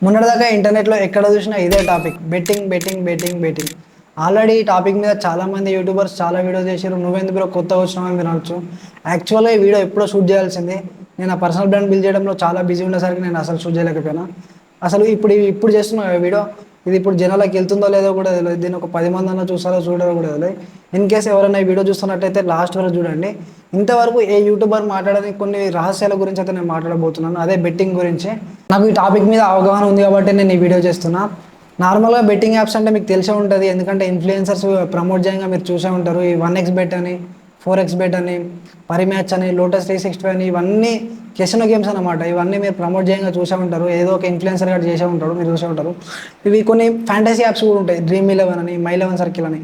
మొన్నటిదాకా ఇంటర్నెట్లో ఎక్కడ చూసినా ఇదే topic, betting betting betting betting. Already ఈ టాపిక్ మీద చాలామంది యూట్యూబర్స్ చాలా వీడియోస్ చేశారు. నువ్వెందుకు బ్రో కొత్తగా వచ్చినావు అని మీరు అనొచ్చు. యాక్చువల్గా ఈ వీడియో ఎప్పుడో షూట్ చేయాల్సిందే. నేను ఆ పర్సనల్ బ్రాండ్ బిల్డ్ చేయడంలో చాలా బిజీ ఉండేసరికి నేను అసలు షూట్ చేయలేకపోయినా. అసలు ఇప్పుడు చేస్తున్న వీడియో ఇది ఇప్పుడు జనాలకు వెళ్తుందో లేదో కూడా తెలియదు. దీన్ని ఒక 10 మంది అన్న చూస్తారో చూడరో కూడా తెలియదు. ఇన్ కేసు ఎవరైనా ఈ వీడియో చూస్తున్నట్టయితే లాస్ట్ వరకు చూడండి. ఇంతవరకు ఏ యూట్యూబర్ మాట్లాడని కొన్ని రహస్యాల గురించి అయితే నేను మాట్లాడబోతున్నాను, అదే బెట్టింగ్ గురించి. నాకు ఈ టాపిక్ మీద అవగాహన ఉంది కాబట్టి నేను ఈ వీడియో చేస్తున్నా. నార్మల్గా బెట్టింగ్ యాప్స్ అంటే మీకు తెలిసే ఉంటుంది, ఎందుకంటే ఇన్ఫ్లుయెన్సర్స్ ప్రమోట్ చేయంగా మీరు చూసే ఉంటారు. ఈ 1x బెట్ అని, 4x బెట్ అని, పరిమ్యాచ్ అని, లోటస్ 365 అని, ఇవన్నీ కెసినో గేమ్స్ అనమాట. ఇవన్నీ మీరు ప్రమోట్ చేయంగా చూసే ఉంటారు. ఏదో ఒక ఇన్ఫ్లుయెన్సర్ గారు చేసే ఉంటాడు, మీరు చూసే ఉంటారు. ఇవి కొన్ని ఫ్యాంటసీ యాప్స్ కూడా ఉంటాయి, డ్రీమ్ 11 అని, మై 11 సర్కిల్ అని.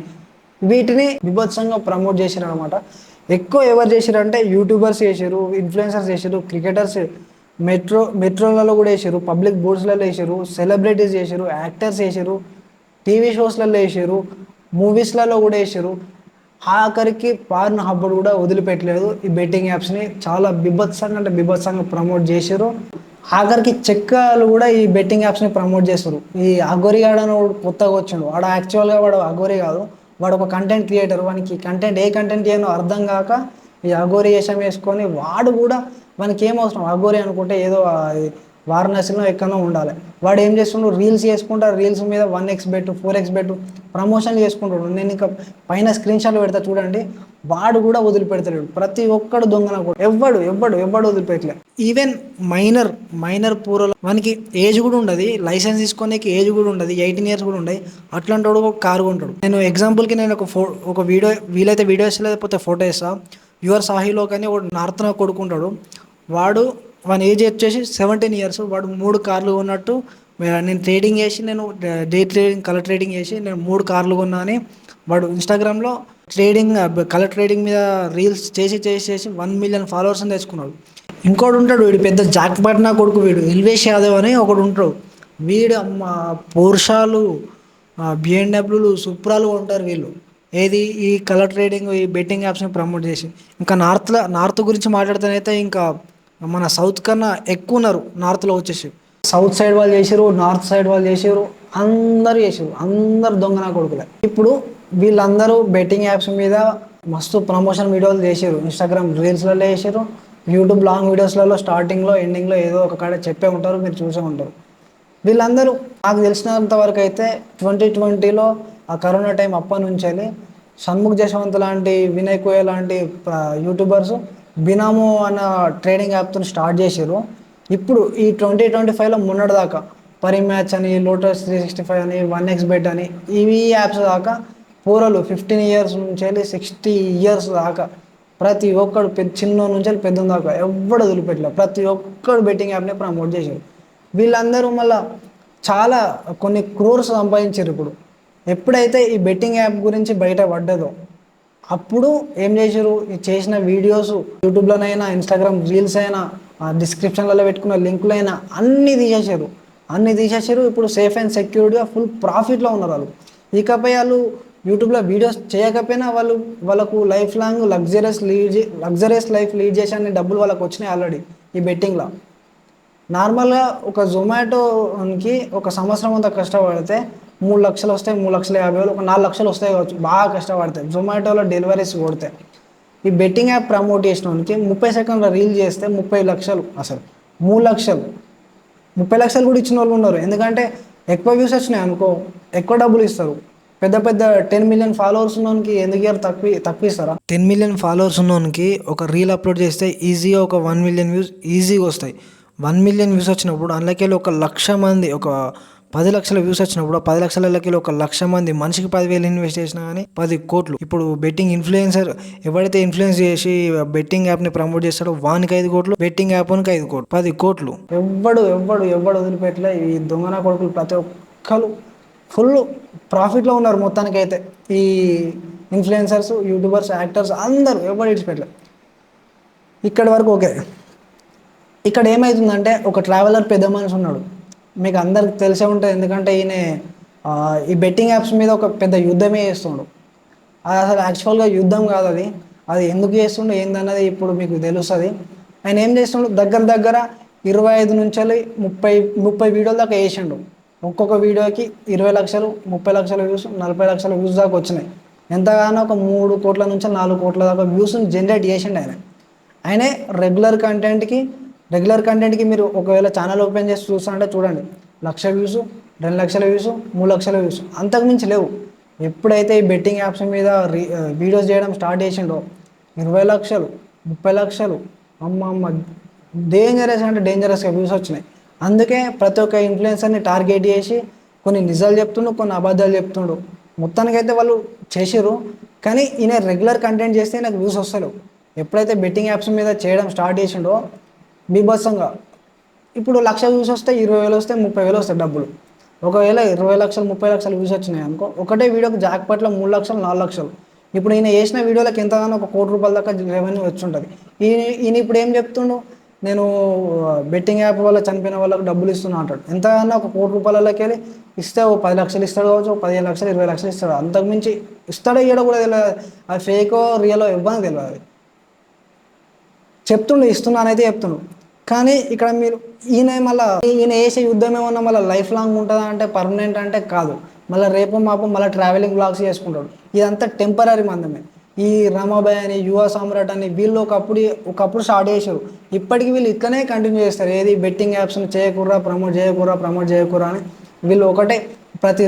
వీటిని బీభత్సంగా ప్రమోట్ చేశారు అనమాట. ఎక్కువ ఎవరు చేశారంటే యూట్యూబర్స్ చేశారు, ఇన్ఫ్లుయెన్సర్స్ చేశారు, క్రికెటర్స్, మెట్రోలలో కూడా వేసారు, పబ్లిక్ బోర్డ్స్లలో వేసారు, సెలబ్రిటీస్ చేశారు, యాక్టర్స్ వేసారు, టీవీ షోస్లలో వేసారు, మూవీస్లలో కూడా వేసారు. ఆఖరికి పార్న్ హబ్బుడు కూడా వదిలిపెట్టలేదు. ఈ బెట్టింగ్ యాప్స్ని చాలా బిభత్సంగా అంటే బిభత్సంగా ప్రమోట్ చేశారు. ఆఖరికి చెక్కలు కూడా ఈ బెట్టింగ్ యాప్స్ని ప్రమోట్ చేస్తారు. ఈ అగోరి ఆడని వాడు కొత్తగా వచ్చిండు, వాడు యాక్చువల్గా వాడు అగోరి కాదు, వాడు ఒక కంటెంట్ క్రియేటర్. వానికి కంటెంట్ ఏ కంటెంట్ చేయనో అర్థం కాక ఈ అఘోరి వేషం వేసుకొని వాడు కూడా, మనకి ఏం అవసరం అఘోరి అనుకుంటే ఏదో వారణాసిలో ఎక్కడో ఉండాలి. వాడు ఏం చేస్తుండ్రు, రీల్స్ చేసుకుంటా, రీల్స్ మీద 1x bet 4x bet promotion చేసుకుంటాడు. నేను ఇంకా పైన స్క్రీన్ షాట్లు పెడతా చూడండి. వాడు కూడా వదిలిపెడతాడు, ప్రతి ఒక్కడు దొంగన కూడా, ఎవ్వడు వదిలిపెట్టలే. ఈవెన్ మైనర్ పూరలో మనకి ఏజ్ కూడా ఉండదు, లైసెన్స్ తీసుకోనికి ఏజ్ కూడా ఉండదు, 18 ఇయర్స్ కూడా ఉండదు. అట్లాంటి వాడు ఒక కారు కొంటాడు. నేను ఎగ్జాంపుల్కి నేను ఒక వీడియో, వీలైతే వీడియో వేస్తా లేకపోతే ఫోటో వేస్తా. యువర్ సాహిలో కానీ వాడు నార్త్న కొడుకుంటాడు. వాని ఏజ్ వచ్చేసి 17 ఇయర్స్. వాడు 3 కార్లు కొన్నట్టు, నేను ట్రేడింగ్ చేసి, నేను డే ట్రేడింగ్ కలర్ ట్రేడింగ్ చేసి నేను 3 కార్లు కొన్నా అని వాడు ఇన్స్టాగ్రామ్లో ట్రేడింగ్ కలర్ ట్రేడింగ్ మీద రీల్స్ చేసి 1 మిలియన్ ఫాలోవర్స్ని తెచ్చుకున్నాడు. ఇంకోటి ఉంటాడు, వీడు పెద్ద జాక్ పట్నా కొడుకు, వీడు ఎల్వేష్ యాదవ్ అని ఒకడు ఉంటాడు. వీడు అమ్మ పోర్షాలు, బిఎండబ్ల్యూలు, సుప్రాలు ఉంటారు వీళ్ళు. ఏది ఈ కలర్ ట్రేడింగ్, ఈ బెట్టింగ్ యాప్స్ని ప్రమోట్ చేసి. ఇంకా నార్త్ గురించి మాట్లాడితేనైతే ఇంకా మన సౌత్ కన్నా ఎక్కువ ఉన్నారు నార్త్లో వచ్చేసి. సౌత్ సైడ్ వాళ్ళు చేసారు, నార్త్ సైడ్ వాళ్ళు చేసారు, అందరూ చేసారు, అందరు దొంగన కొడుకులే. ఇప్పుడు వీళ్ళందరూ బెట్టింగ్ యాప్స్ మీద మస్తు ప్రమోషన్ వీడియోలు చేసారు. ఇన్స్టాగ్రామ్ రీల్స్లలో చేసారు, యూట్యూబ్ లాంగ్ వీడియోస్లలో స్టార్టింగ్లో ఎండింగ్లో ఏదో ఒక కాడ చెప్పే ఉంటారు, మీరు చూసే ఉంటారు. వీళ్ళందరూ నాకు తెలిసినంత వరకు అయితే 2020లో ఆ కరోనా టైం అప్పటి నుంచి షణ్ముఖ్ జశ్వంత్ లాంటి, వినయ్ కోయ లాంటి యూట్యూబర్స్ బినామో అన్న ట్రేడింగ్ యాప్తో స్టార్ట్ చేశారు. ఇప్పుడు ఈ 2025లో మొన్నటిదాకా పరిమ్యాచ్ అని, లోటస్ 365 అని, 1x బెట్ అని, ఇవి యాప్స్ దాకా పూరలు 15 ఇయర్స్ నుంచి వెళ్ళి 60 ఇయర్స్ దాకా ప్రతి ఒక్కడు చిన్న నుంచి పెద్ద దాకా ఎవడు వదిలిపెట్టలేదు. ప్రతి ఒక్కడు బెట్టింగ్ యాప్ని ప్రమోట్ చేశారు. వీళ్ళందరూ మళ్ళీ చాలా కొన్ని క్రోర్స్ సంపాదించారు. ఇప్పుడు ఎప్పుడైతే ఈ బెట్టింగ్ యాప్ గురించి బయట పడ్డదో అప్పుడు ఏం చేశారు, చేసిన వీడియోస్ యూట్యూబ్లోనైనా, ఇన్స్టాగ్రామ్ రీల్స్ అయినా, డిస్క్రిప్షన్లలో పెట్టుకున్న లింకులైనా అన్నీ తీసేసారు. ఇప్పుడు సేఫ్ అండ్ సెక్యూర్డ్గా ఫుల్ ప్రాఫిట్లో ఉన్నారు వాళ్ళు. ఇకపై వాళ్ళు యూట్యూబ్లో వీడియోస్ చేయకపోయినా వాళ్ళకు life long luxurious life lead చేసే డబ్బులు వాళ్ళకు వచ్చినాయి ఆల్రెడీ ఈ బెట్టింగ్లో. నార్మల్గా ఒక జొమాటోకి ఒక సంవత్సరం అంతా కష్టపడితే 3 లక్షలు వస్తాయి, 3,50,000, ఒక 4 లక్షలు వస్తాయి కావచ్చు బాగా కష్టపడతాయి జొమాటోలో డెలివరీస్ కొడితే. ఈ బెట్టింగ్ యాప్ ప్రమోట్ చేసిన వానికి 30 సెకండ్ల రీల్ చేస్తే 30 లక్షలు, అసలు 3 లక్షలు, 30 లక్షలు కూడా ఇచ్చిన వాళ్ళు ఉన్నారు. ఎందుకంటే ఎక్కువ వ్యూస్ వచ్చినాయి అనుకో, ఎక్కువ డబ్బులు ఇస్తారు. పెద్ద 10 మిలియన్ ఫాలోవర్స్ ఉన్నోనికి ఎందుకు ఇయర్ తక్కువ ఇస్తారా? 10 మిలియన్ ఫాలోవర్స్ ఉన్నోనికి ఒక రీల్ అప్లోడ్ చేస్తే ఈజీగా ఒక 1 మిలియన్ వ్యూస్ ఈజీగా వస్తాయి. 1 మిలియన్ వ్యూస్ వచ్చినప్పుడు అందులోకెళ్ళి 1,00,000 మంది, ఒక 10 లక్షల వ్యూస్ వచ్చినప్పుడు 10 లక్షలకి 1,00,000 మంది మనిషికి 10,000 ఇన్వెస్ట్ చేసినా కానీ 10 కోట్లు. ఇప్పుడు బెట్టింగ్ ఇన్ఫ్లుయెన్సర్ ఎవరైతే ఇన్ఫ్లుయెన్స్ చేసి బెట్టింగ్ యాప్ని ప్రమోట్ చేస్తాడో వానికి 5 కోట్లు, బెట్టింగ్ యాప్ వానికి 5 కోట్లు, 10 కోట్లు. ఎవ్వడు వదిలిపెట్టలే. ఈ దొంగన కొడుకులు ప్రతి ఒక్కరు ఫుల్ ప్రాఫిట్లో ఉన్నారు మొత్తానికైతే. ఈ ఇన్ఫ్లుయెన్సర్స్, యూట్యూబర్స్, యాక్టర్స్ అందరూ ఎవరు విడిచిపెట్టలేదు. ఇక్కడి వరకు ఓకే. ఇక్కడ ఏమవుతుందంటే ఒక ట్రావెలర్ పెద్ద మనిషి ఉన్నాడు, మీకు అందరికి తెలిసే ఉంటుంది. ఎందుకంటే ఈయన ఈ బెట్టింగ్ యాప్స్ మీద ఒక పెద్ద యుద్ధమే చేస్తుండు. అది అసలు యాక్చువల్గా యుద్ధం కాదు, అది ఎందుకు చేస్తుండో ఏందన్నది ఇప్పుడు మీకు తెలుస్తుంది. ఆయన ఏం చేస్తుండు, దగ్గర 25 నుంచి 30 30 వీడియోల దాకా వేసిండు. ఒక్కొక్క వీడియోకి 20 లక్షలు, 30 లక్షల వ్యూస్, 40 లక్షల వ్యూస్ దాకా వచ్చినాయి. ఎంతగానో ఒక 3 కోట్ల నుంచి 4 కోట్ల దాకా వ్యూస్ని జనరేట్ చేసిండు ఆయన. ఆయనే రెగ్యులర్ కంటెంట్కి మీరు ఒకవేళ ఛానల్ ఓపెన్ చేసి చూస్తుంటే చూడండి, 1,00,000 వ్యూస్, 2 లక్షల వ్యూస్, 3 లక్షల వ్యూస్, అంతకుమించి లేవు. ఎప్పుడైతే ఈ బెట్టింగ్ యాప్స్ మీద వీడియోస్ చేయడం స్టార్ట్ చేసిండో 20 లక్షలు, 30 లక్షలు, అమ్మ డేంజరస్ అంటే డేంజరస్గా వ్యూస్ వచ్చినాయి. అందుకే ప్రతి ఒక్క ఇన్ఫ్లుయెన్సర్ని టార్గెట్ చేసి కొన్ని నిజాలు చెప్తుండు, కొన్ని అబద్ధాలు చెప్తుండు. మొత్తానికైతే వాళ్ళు చేసిర్రు, కానీ ఈయన రెగ్యులర్ కంటెంట్ చేస్తే నాకు వ్యూస్ వస్తలేవు. ఎప్పుడైతే బెట్టింగ్ యాప్స్ మీద చేయడం స్టార్ట్ చేసిండో బీభత్సంగా ఇప్పుడు 1,00,000 వ్యూస్ వస్తే 20,000 వస్తే 30,000 వస్తాయి డబ్బులు. ఒకవేళ 20 లక్షలు 30 లక్షలు వ్యూస్ వచ్చినాయి అనుకో, ఒకటే వీడియోకి జాక్పాట్లో 3 లక్షలు 4 లక్షలు. ఇప్పుడు ఈయన చేసిన వీడియోలకు ఎంతగానో ఒక 1 కోటి రూపాయల దాకా రెవెన్యూ వచ్చి ఉంటుంది. ఈయన ఇప్పుడు ఏం చెప్తుండు, నేను బెట్టింగ్ యాప్ వల్ల చనిపోయిన వాళ్ళకి డబ్బులు ఇస్తున్నా అంటాడు. ఎంతగానో ఒక 1 కోటి రూపాయలకి వెళ్ళి ఇస్తే 10 లక్షలు ఇస్తాడు కావచ్చు, 15 లక్షలు 20 లక్షలు ఇస్తాడు. అంతకుమించి ఇస్తాడో ఇయ్యడో కూడా తెలియదు. అది ఫేకో రియలో ఇవ్వని తెలియదు. చెప్తుండు ఇస్తున్నానైతే చెప్తుండు. కానీ ఇక్కడ మీరు ఈయన వేసే యుద్ధం ఏమన్నా మళ్ళీ లైఫ్ లాంగ్ ఉంటుందా అంటే పర్మనెంట్ అంటే కాదు. మళ్ళీ రేపు మాపు మళ్ళీ ట్రావెలింగ్ బ్లాగ్స్ చేసుకుంటాడు. ఇదంతా టెంపరీ మందమే. ఈ రమాబాయ్ అని, యువ సామ్రాట్ అని వీళ్ళు ఒకప్పుడు స్టార్ట్ చేశారు. ఇప్పటికీ వీళ్ళు ఇట్లనే కంటిన్యూ చేస్తారు. ఏది బెట్టింగ్ యాప్స్ని ప్రమోట్ చేయకూరా అని వీళ్ళు ఒకటే ప్రతి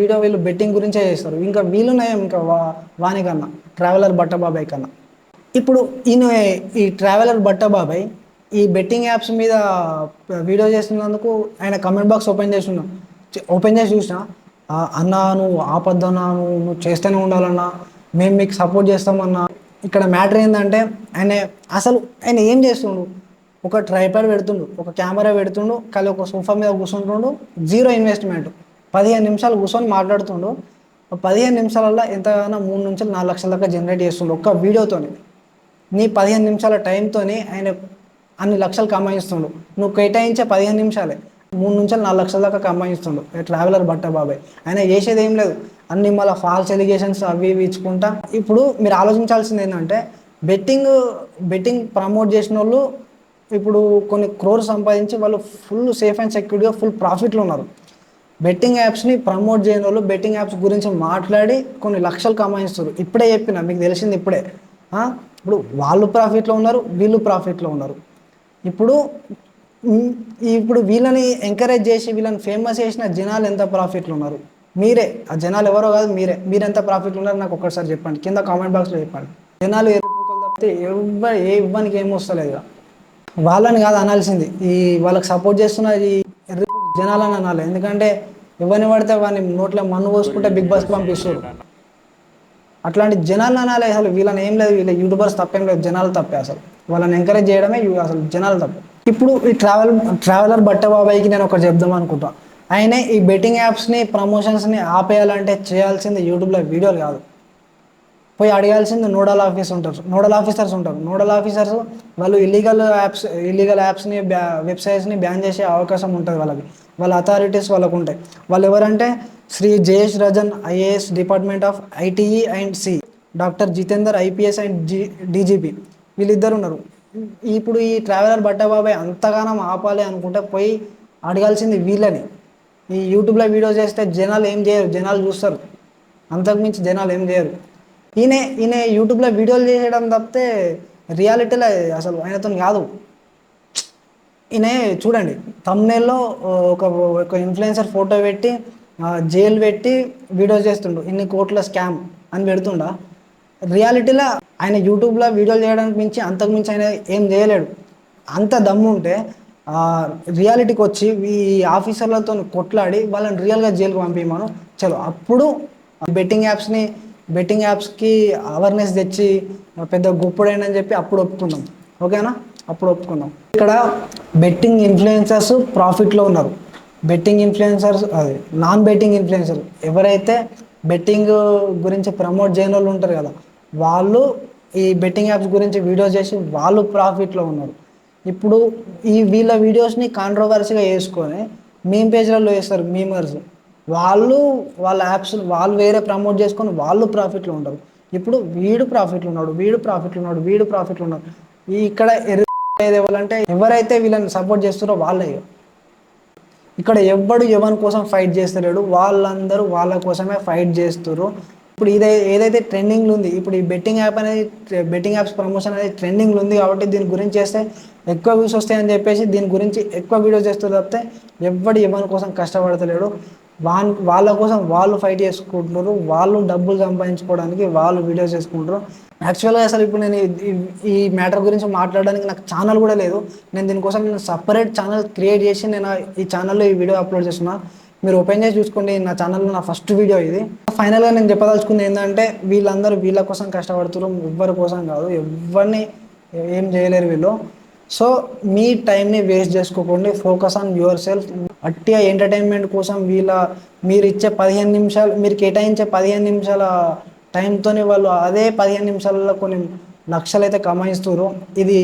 వీడియో వీళ్ళు బెట్టింగ్ గురించే చేస్తారు. ఇంకా వీళ్ళునే ఇంకా వానికన్నా ట్రావెలర్ బట్టబాబాయ్ కన్నా. ఇప్పుడు ఈయన ఈ ట్రావెలర్ బట్టబాబాయ్ ఈ బెట్టింగ్ యాప్స్ మీద వీడియో చేస్తున్నందుకు ఆయన కమెంట్ బాక్స్ ఓపెన్ చేసి చూసిన, అన్నా నువ్వు ఆపద్దన్నా, నువ్వు చేస్తూనే ఉండాలన్నా, మేము మీకు సపోర్ట్ చేస్తామన్నా. ఇక్కడ మ్యాటర్ ఏంటంటే ఆయన ఏం చేస్తుండు, ఒక ట్రైపాడ్ పెడుతుండు, ఒక కెమెరా పెడుతుండు, కానీ ఒక సోఫా మీద కూర్చుంటుండు, 0 ఇన్వెస్ట్మెంట్, 15 నిమిషాలు కూర్చొని మాట్లాడుతుండు. 15 నిమిషాలలో ఎంతగానో 3 నుంచి 4 లక్షల దాకా జనరేట్ చేస్తుండు ఒక్క వీడియోతోని. నీ 15 నిమిషాల టైంతోని ఆయన అన్ని లక్షలు కమాయిస్తుండు. నువ్వు కేటాయించే 15 నిమిషాలే 3 నుంచి 4 లక్షల దాకా కమాయిస్తుండు ట్రావెలర్ బట్టబాబాయ్. ఆయన చేసేది ఏం లేదు, అన్ని మళ్ళీ ఫాల్స్ ఎలిగేషన్స్ అవి ఇవి ఇచ్చుకుంటా. ఇప్పుడు మీరు ఆలోచించాల్సింది ఏంటంటే బెట్టింగ్ ప్రమోట్ చేసిన వాళ్ళు ఇప్పుడు కొన్ని క్రోర్స్ సంపాదించి వాళ్ళు ఫుల్ సేఫ్ అండ్ సెక్యూర్గా ఫుల్ ప్రాఫిట్లో ఉన్నారు. బెట్టింగ్ యాప్స్ని ప్రమోట్ చేయని వాళ్ళు బెట్టింగ్ యాప్స్ గురించి మాట్లాడి కొన్ని లక్షలు కమాయిస్తారు. ఇప్పుడే చెప్పిన, మీకు తెలిసింది ఇప్పుడే. ఇప్పుడు వాళ్ళు ప్రాఫిట్లో ఉన్నారు, వీళ్ళు ప్రాఫిట్లో ఉన్నారు. ఇప్పుడు వీళ్ళని ఎంకరేజ్ చేసి వీళ్ళని ఫేమస్ చేసిన జనాలు ఎంత ప్రాఫిట్లు ఉన్నారు? మీరే ఆ జనాలు ఎవరో కాదు, మీరు ఎంత ప్రాఫిట్లు ఉన్నారు నాకు ఒక్కసారి చెప్పండి, కింద కామెంట్ బాక్స్లో చెప్పండి. జనాలు తప్పితే ఇవ్వడానికి ఏం వస్తలేదు. వాళ్ళని కాదు అనాల్సింది, వాళ్ళకి సపోర్ట్ చేస్తున్న ఈ జనాలని అనాలి. ఎందుకంటే ఎవరిని పడితే వాడిని నోట్లో మన్ను పోసుకుంటే బిగ్ బాస్ పంపిస్తారు. అట్లాంటి జనాలు అనాలి. అసలు వీళ్ళని ఏం లేదు, వీళ్ళ యూట్యూబర్స్ తప్పేం లేదు, జనాలు తప్పే. అసలు వాళ్ళని ఎంకరేజ్ చేయడమే అసలు జనాలు తప్పే. ఇప్పుడు ఈ ట్రావెలర్ బట్టబాబాయ్కి నేను ఒకటి చెప్దాం అనుకుంటా. ఆయనే ఈ బెట్టింగ్ యాప్స్ని ప్రమోషన్స్ని ఆపేయాలంటే చేయాల్సింది యూట్యూబ్లో వీడియోలు కాదు, పోయి అడగాల్సింది నోడల్ ఆఫీసర్స్ ఉంటారు. నోడల్ ఆఫీసర్స్ వాళ్ళు ఇల్లీగల్ యాప్స్ని వెబ్సైట్స్ని బ్యాన్ చేసే అవకాశం ఉంటుంది వాళ్ళకి. వాళ్ళ అథారిటీస్ వాళ్ళకు ఉంటాయి. వాళ్ళు ఎవరంటే Shri Jayesh Ranjan IAS department of ITE and C, doctor Jitender IPS and DGP, వీళ్ళిద్దరు ఉన్నారు. ఇప్పుడు ఈ ట్రావెలర్ బట్టబాబాయ్ అంతగానం ఆపాలి అనుకుంటే పోయి అడగాల్సింది వీళ్ళని. ఈ యూట్యూబ్లో వీడియోస్ చేస్తే జనాలు ఏం చేయరు, జనాలు చూస్తారు, అంతకుమించి జనాలు ఏం చేయరు. ఈయన యూట్యూబ్లో వీడియోలు చేయడం తప్పితే రియాలిటీలో అసలు ఆయనతో కాదు. ఈయన చూడండి థంబ్నెయిల్లో ఒక ఇన్ఫ్లుయెన్సర్ ఫోటో పెట్టి జైలు పెట్టి వీడియోస్ చేస్తుండు, ఇన్ని కోట్ల స్కామ్ అని పెడుతుండా. రియాలిటీలో ఆయన యూట్యూబ్లో వీడియోలు చేయడానికి మించి అంతకుమించి ఆయన ఏం చేయలేడు. అంత దమ్ము ఉంటే రియాలిటీకి వచ్చి ఈ ఆఫీసర్లతో కొట్లాడి వాళ్ళని రియల్గా జైలుకి పంపించమను. చలో అప్పుడు బెట్టింగ్ యాప్స్కి అవేర్నెస్ తెచ్చి పెద్ద గొప్పడైందని చెప్పి అప్పుడు ఒప్పుకుందాం. ఓకేనా? అప్పుడు ఒప్పుకుందాం. ఇక్కడ బెట్టింగ్ ఇన్ఫ్లుయెన్సర్స్ ప్రాఫిట్లో ఉన్నారు. నాన్ బెట్టింగ్ ఇన్ఫ్లుయెన్సర్ ఎవరైతే బెట్టింగ్ గురించి ప్రమోట్ చేయని వాళ్ళు ఉంటారు కదా, వాళ్ళు ఈ బెట్టింగ్ యాప్స్ గురించి వీడియోస్ చేసి వాళ్ళు ప్రాఫిట్లో ఉన్నారు. ఇప్పుడు వీళ్ళ వీడియోస్ని కాంట్రవర్సీగా వేసుకొని మీమ్ పేజ్లలో వేస్తారు మీమర్స్. వాళ్ళు వేరే ప్రమోట్ చేసుకొని వాళ్ళు ప్రాఫిట్లో ఉంటారు. ఇప్పుడు వీడు ప్రాఫిట్లో ఉన్నాడు. ఇక్కడ ఏది ఎవరంటే ఎవరైతే వీళ్ళని సపోర్ట్ చేస్తారో వాళ్ళే. ఇక్కడ ఎవ్వడు ఎవరి కోసం ఫైట్ చేస్తలేడు, వాళ్ళందరూ వాళ్ళ కోసమే ఫైట్ చేస్తుర్రు. ఇప్పుడు ఏదైతే ట్రెండింగ్లో ఉంది, ఇప్పుడు ఈ బెట్టింగ్ యాప్ అనేది, బెట్టింగ్ యాప్స్ ప్రమోషన్ అనేది ట్రెండింగ్లో ఉంది కాబట్టి దీని గురించి చేస్తే ఎక్కువ వ్యూస్ వస్తాయని చెప్పేసి దీని గురించి ఎక్కువ వీడియోస్ చేస్తారు తప్పితే ఎవ్వడు ఎవరి కోసం కష్టపడతలేడు. వాళ్ళ కోసం వాళ్ళు ఫైట్ చేసుకుంటున్నారు, వాళ్ళు డబ్బులు సంపాదించుకోవడానికి వాళ్ళు వీడియోస్ చేసుకుంటారు. యాక్చువల్గా అసలు ఇప్పుడు నేను ఈ మ్యాటర్ గురించి మాట్లాడడానికి నాకు ఛానల్ కూడా లేదు. దీనికోసం నేను సపరేట్ ఛానల్ క్రియేట్ చేసి నేను ఈ ఛానల్లో ఈ వీడియో అప్లోడ్ చేస్తున్నా. మీరు ఓపెన్ చేసి చూసుకోండి, నా ఛానల్లో నా ఫస్ట్ వీడియో ఇది. ఫైనల్గా నేను చెప్పదలుచుకుంది ఏంటంటే వీళ్ళందరూ వీళ్ళ కోసం కష్టపడుతున్నారు, ఎవ్వరి కోసం కాదు. ఎవరిని ఏం చేయలేరు వీళ్ళు. సో మీ టైంని వేస్ట్ చేసుకోకండి, ఫోకస్ ఆన్ యువర్ సెల్ఫ్. అట్టిగా ఎంటర్టైన్మెంట్ కోసం మీరు ఇచ్చే 15 నిమిషాలు, మీరు కేటాయించే 15 నిమిషాల టైంతోనే వాళ్ళు అదే 15 నిమిషాలలో కొన్ని లక్షలు అయితే కమాయిస్తున్నారు. ఇది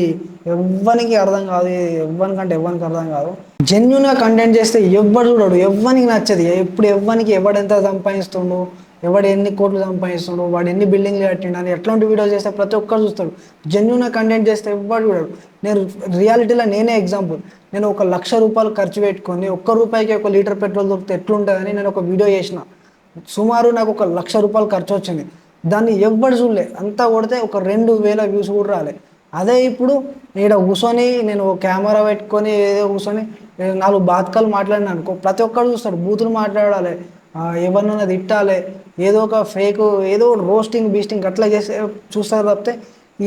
ఎవ్వరికి అర్థం కాదు, ఎవ్వరికంటే ఎవ్వరికి అర్థం కాదు. జెన్యున్గా కంటెంట్ చేస్తే ఎవ్వడు చూడడు, ఎవ్వరికి నచ్చదు. ఇప్పుడు ఎవ్వరికి ఎవడెంత సంపాదిస్తుండు, ఎవడు ఎన్ని కోట్లు సంపాదిస్తుండు, వాడు ఎన్ని బిల్డింగ్లు కట్టిండు అని ఎట్లాంటి వీడియోస్ చేస్తే ప్రతి ఒక్కరు చూస్తాడు. జెన్యున్గా కంటెంట్ చేస్తే ఎవ్వడు చూడడు. నేను రియాలిటీలో నేనే ఎగ్జాంపుల్. నేను ₹1,00,000 ఖర్చు పెట్టుకొని ₹1 1 లీటర్ పెట్రోల్ దొరికితే ఎట్లుంటుందని నేను ఒక వీడియో చేసిన. సుమారు నాకు ₹1,00,000 ఖర్చు వచ్చింది. దాన్ని ఎవ్వడు చూడలే. అంతా కొడితే ఒక 2,000 వ్యూస్ కూడా రాలే. అదే ఇప్పుడు ఇక్కడ కూర్చొని నేను కెమెరా పెట్టుకొని ఏదో కూర్చొని 4 బాతకాలు మాట్లాడినా అనుకో, ప్రతి ఒక్కరు చూస్తాడు. బూతులు మాట్లాడాలి, ఎవరినైనా తిట్టాలి, ఏదో ఒక ఫేక్, ఏదో రోస్టింగ్ బీస్టింగ్ అట్లా చేస్తే చూస్తారు తప్పితే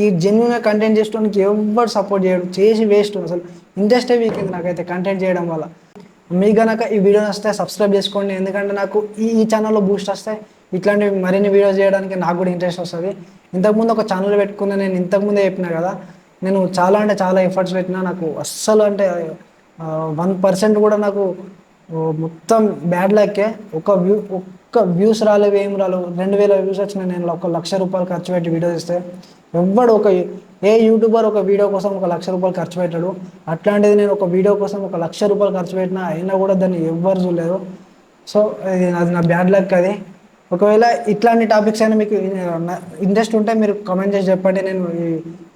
ఈ జెన్యున్గా కంటెంట్ చేసుకోవడానికి ఎవ్వరు సపోర్ట్ చేయడు. చేసి వేస్ట్. అసలు ఇంట్రెస్టే వీకింది నాకైతే కంటెంట్ చేయడం వల్ల. మీకు కనుక ఈ వీడియో వస్తే సబ్స్క్రైబ్ చేసుకోండి, ఎందుకంటే నాకు ఈ ఛానల్లో బూస్ట్ వస్తాయి. ఇట్లాంటి మరిన్ని వీడియోస్ చేయడానికి నాకు కూడా ఇంట్రెస్ట్ వస్తుంది. ఇంతకుముందు ఒక ఛానల్ పెట్టుకున్నా, నేను ఇంతకుముందే చెప్పినా కదా, నేను చాలా అంటే చాలా ఎఫర్ట్స్ పెట్టినా. నాకు అస్సలు అంటే 1% కూడా నాకు మొత్తం బ్యాడ్ లక్కే. ఒక్క వ్యూస్ రాలేవు, ఏం రాలేవు. 2,000 వ్యూస్ వచ్చినాయి. నేను ₹1,00,000 ఖర్చు పెట్టి వీడియోస్ ఇస్తే ఎవ్వడు ఏ యూట్యూబర్ ఒక వీడియో కోసం ₹1,00,000 ఖర్చు పెట్టాడు. అట్లాంటిది నేను ఒక వీడియో కోసం ₹1,00,000 ఖర్చు పెట్టినా అయినా కూడా దాన్ని ఎవ్వరు చూడలేదు. సో అది నా బ్యాడ్ లక్ అది. ఒకవేళ ఇట్లాంటి టాపిక్స్ అయినా మీకు ఇంట్రెస్ట్ ఉంటే మీరు కామెంట్ చేసి చెప్పండి. నేను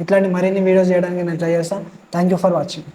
ఇట్లాంటి మరిన్ని వీడియోస్ చేయడానికి నేను ట్రై చేస్తాను. Thank you for watching.